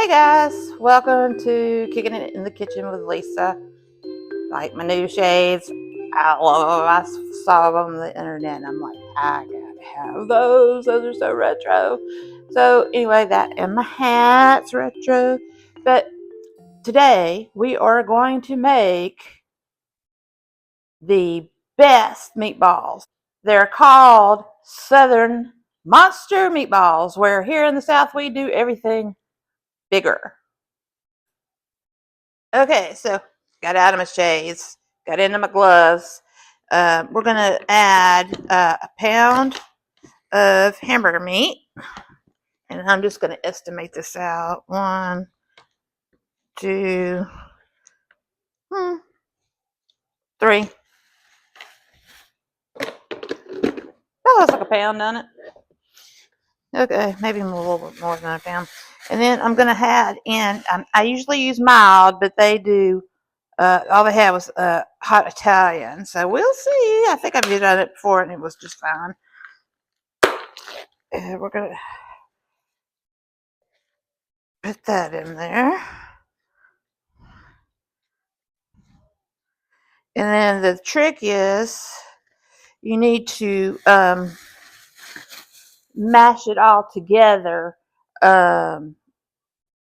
Hey guys, welcome to Kicking It in the Kitchen with Lisa. Like my new shades, I saw them on the internet and I'm like, I gotta have those. Those are so retro. So anyway, that and my hat's retro. But today we are going to make the best meatballs. They're called Southern Monster Meatballs, where here in the South we do everything bigger. Okay, so got out of my shades, got into my gloves. We're gonna add a pound of hamburger meat, and I'm just gonna estimate this out. 1, 2, 3. That looks like a pound, doesn't it? Okay, maybe a little bit more than a pound. And then I'm gonna add in. I usually use mild, but they do. All they had was hot Italian, so we'll see. I think I've done it before, and it was just fine. We're gonna put that in there. And then the trick is you need to mash it all together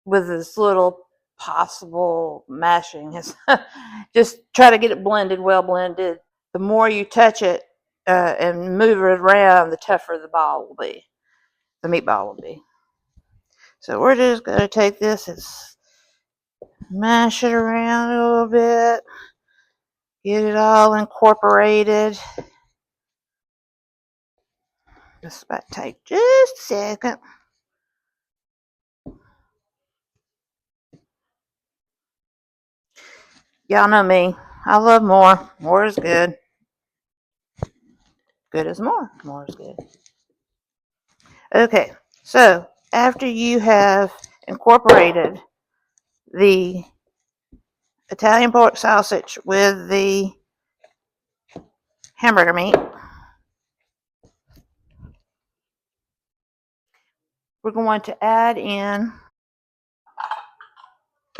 with this little possible mashing. Just try to get it blended, well blended. The more you touch it and move it around, the tougher the meatball will be. So we're just going to take this and mash it around a little bit, get it all incorporated. This might take just a second. Y'all know me. I love more. More is good. Good is more. More is good. Okay, so after you have incorporated the Italian pork sausage with the hamburger meat, we're going to add in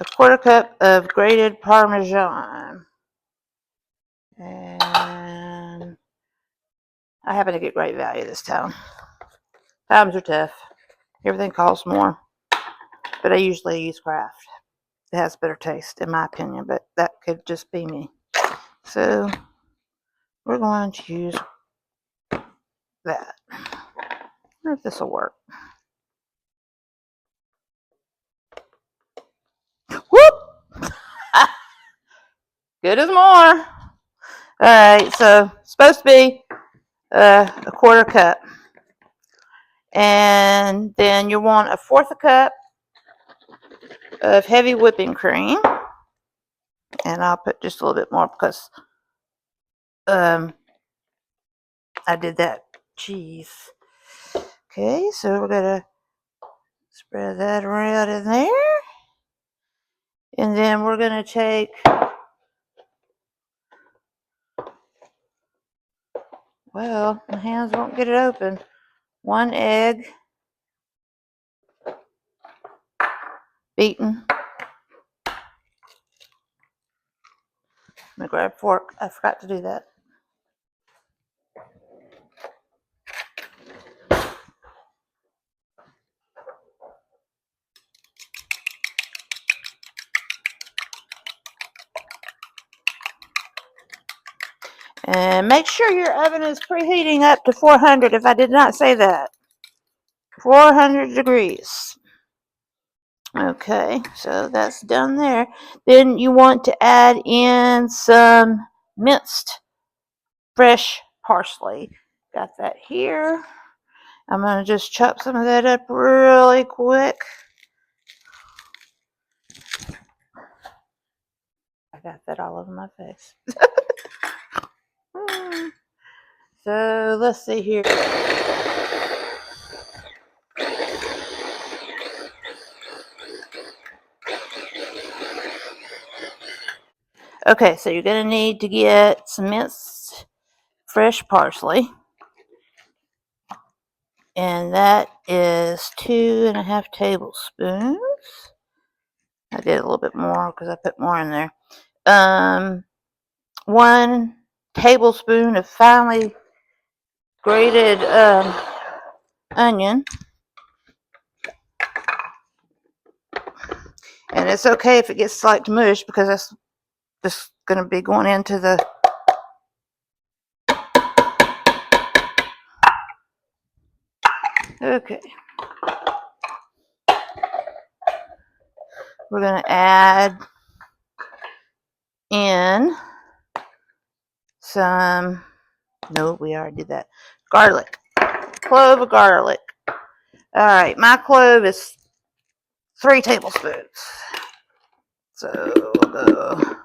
a 1/4 cup of grated Parmesan. And I happen to get great value this time. Times are tough. Everything costs more. But I usually use Kraft. It has better taste, in my opinion, but that could just be me. So we're going to use that. I wonder if this will work. Whoop! Good as more. Alright, so it's supposed to be a 1/4 cup. And then you want a 1/4 cup of heavy whipping cream. And I'll put just a little bit more because I did that cheese. Okay, so we're going to spread that around in there. And then we're going to take, well, my hands won't get it open. 1 egg, beaten. I'm going to grab a fork. I forgot to do that. And make sure your oven is preheating up to 400 if I did not say that. 400 degrees. Okay, so that's done there. Then you want to add in some minced fresh parsley. Got that here. I'm going to just chop some of that up really quick. I got that all over my face. So let's see here. Okay, so you're going to need to get some minced fresh parsley. And that is 2.5 tablespoons. I did a little bit more because I put more in there. 1 tablespoon of finely grated onion. And it's okay if it gets slight mush because that's just going to be going into the okay. We're going to add in some, no, we already did that, garlic, clove of garlic. All right, my clove is 3 tablespoons. So we'll go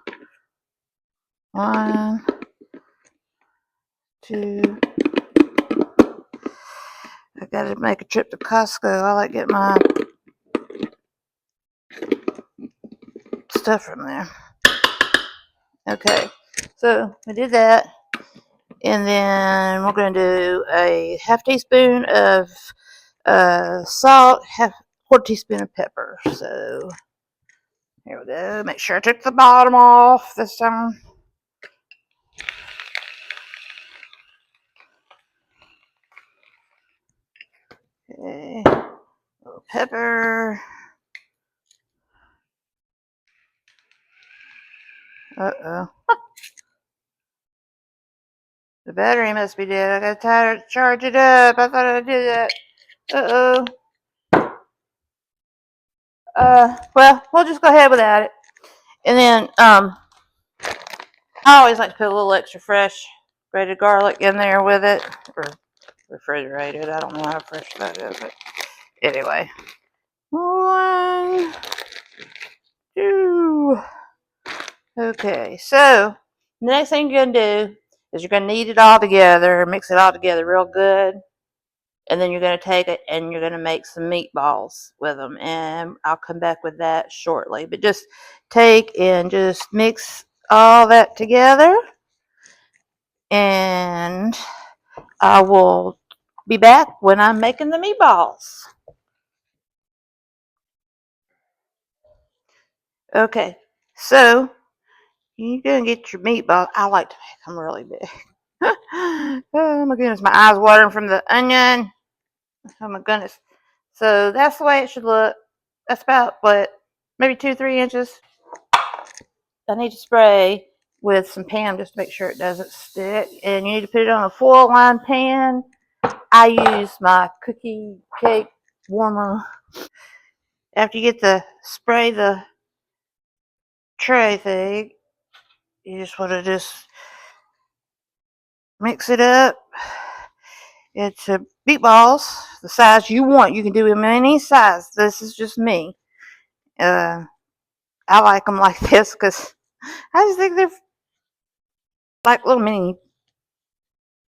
1, 2. I gotta make a trip to Costco. I like getting my stuff from there. Okay, so I did that. And then we're going to do a half teaspoon of salt, quarter teaspoon of pepper. So here we go. Make sure I took the bottom off this time. Okay, a little pepper. Uh-oh. The battery must be dead. I gotta charge it up. I thought I did that. Uh-oh. Well, we'll just go ahead without it. And then, I always like to put a little extra fresh grated garlic in there with it, or refrigerated. I don't know how fresh that is, but anyway. 1, 2. Okay, so the next thing you're gonna do is you're gonna knead it all together, mix it all together real good, and then you're gonna take it and you're gonna make some meatballs with them, and I'll come back with that shortly. But just take and just mix all that together, and I will be back when I'm making the meatballs. Okay, so you're gonna get your meatballs. I like to make them really big. Oh my goodness, my eyes watering from the onion. Oh my goodness. So that's the way it should look. That's about what, maybe 2-3 inches. I need to spray with some Pam just to make sure it doesn't stick. And you need to put it on a foil lined pan. I use my cookie cake warmer. After you get the spray the tray thing, you just want to just mix it up. It's meatballs the size you want. You can do them any size. This is just me. I like them like this because I just think they're like little mini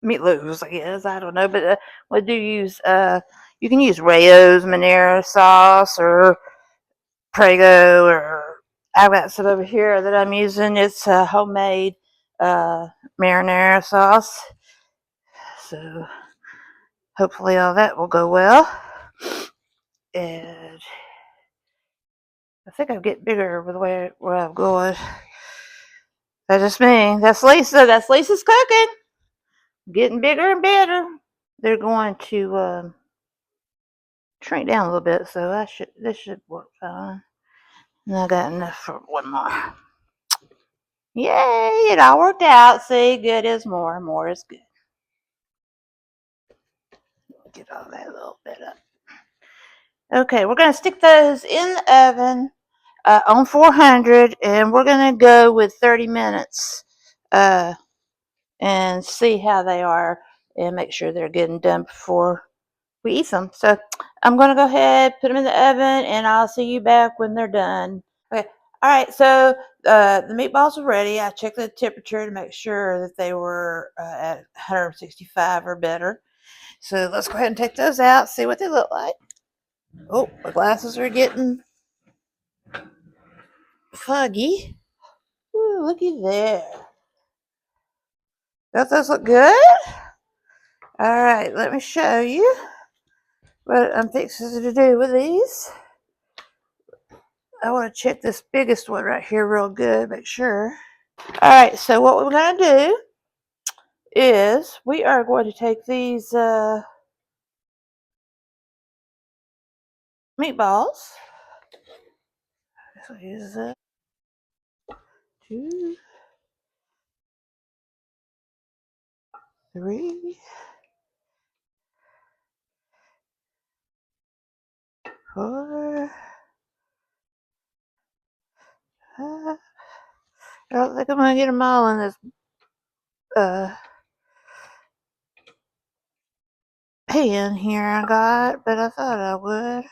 meatloaves, I guess. I don't know, but we do use. You can use Rayo's marinara sauce or Prego, or I've got some over here that I'm using. It's homemade marinara sauce. So hopefully all that will go well. And I think I'll get bigger with the way where I'm going. That's just me. That's Lisa. That's Lisa's cooking. Getting bigger and better. They're going to shrink down a little bit, so this should work fine. And I got enough for one more. Yay! It all worked out. See, good is more. More is good. Get all that little bit up. Okay, we're gonna stick those in the oven on 400, and we're gonna go with 30 minutes. And see how they are and make sure they're getting done before we eat them. So I'm going to go ahead, put them in the oven, and I'll see you back when they're done. Okay. All right. So the meatballs are ready. I checked the temperature to make sure that they were at 165 or better. So let's go ahead and take those out, see what they look like. Oh, my glasses are getting foggy. Ooh, looky there. Don't those look good? All right, let me show you what I'm fixing to do with these. I want to check this biggest one right here real good, make sure. All right, so what we're going to do is we are going to take these meatballs. So use that. 2, 3, 4, 5. I don't think I'm going to get them all in this pan here I got, but I thought I would.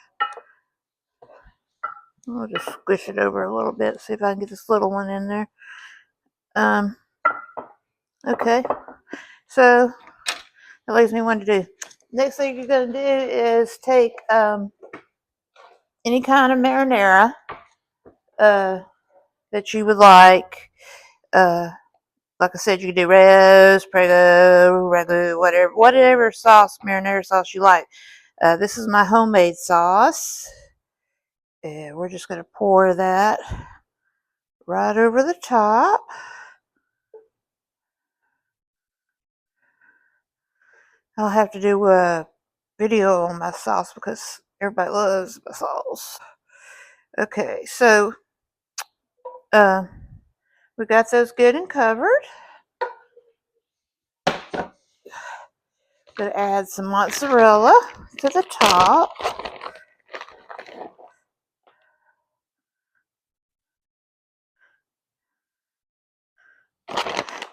I'll just squish it over a little bit, see if I can get this little one in there. Okay, so that leaves me one to do. Next thing you're going to do is take any kind of marinara that you would like. Like I said, you can do rose, prego, ragu, whatever sauce, marinara sauce you like. This is my homemade sauce. And we're just going to pour that right over the top. I'll have to do a video on my sauce because everybody loves my sauce. Okay, so we got those good and covered. Gonna add some mozzarella to the top.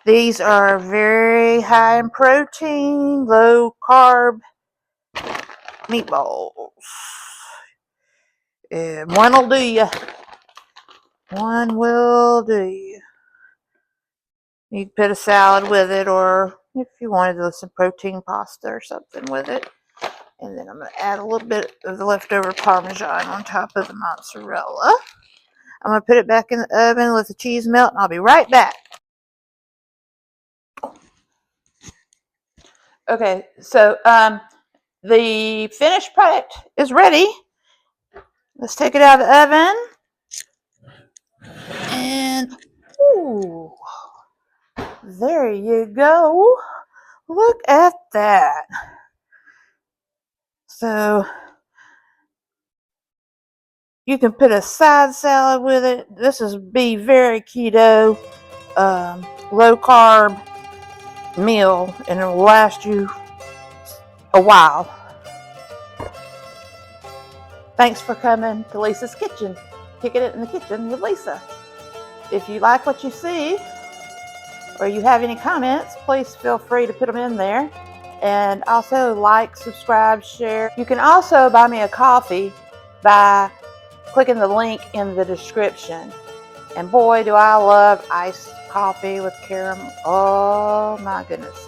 These are very high in protein, low carb meatballs. And one will do you. One will do you. You can put a salad with it, or if you wanted some protein pasta or something with it. And then I'm going to add a little bit of the leftover Parmesan on top of the mozzarella. I'm going to put it back in the oven, let the cheese melt, and I'll be right back. Okay, so the finished product is ready. Let's take it out of the oven. And, ooh, there you go. Look at that. So, you can put a side salad with it. This is be very keto, low carb meal, and it will last you a while. Thanks for coming to Lisa's Kitchen. Kicking it in the kitchen with Lisa. If you like what you see, or you have any comments, please feel free to put them in there. And also like, subscribe, share. You can also buy me a coffee by clicking the link in the description. And boy, do I love iced coffee with caramel. Oh my goodness.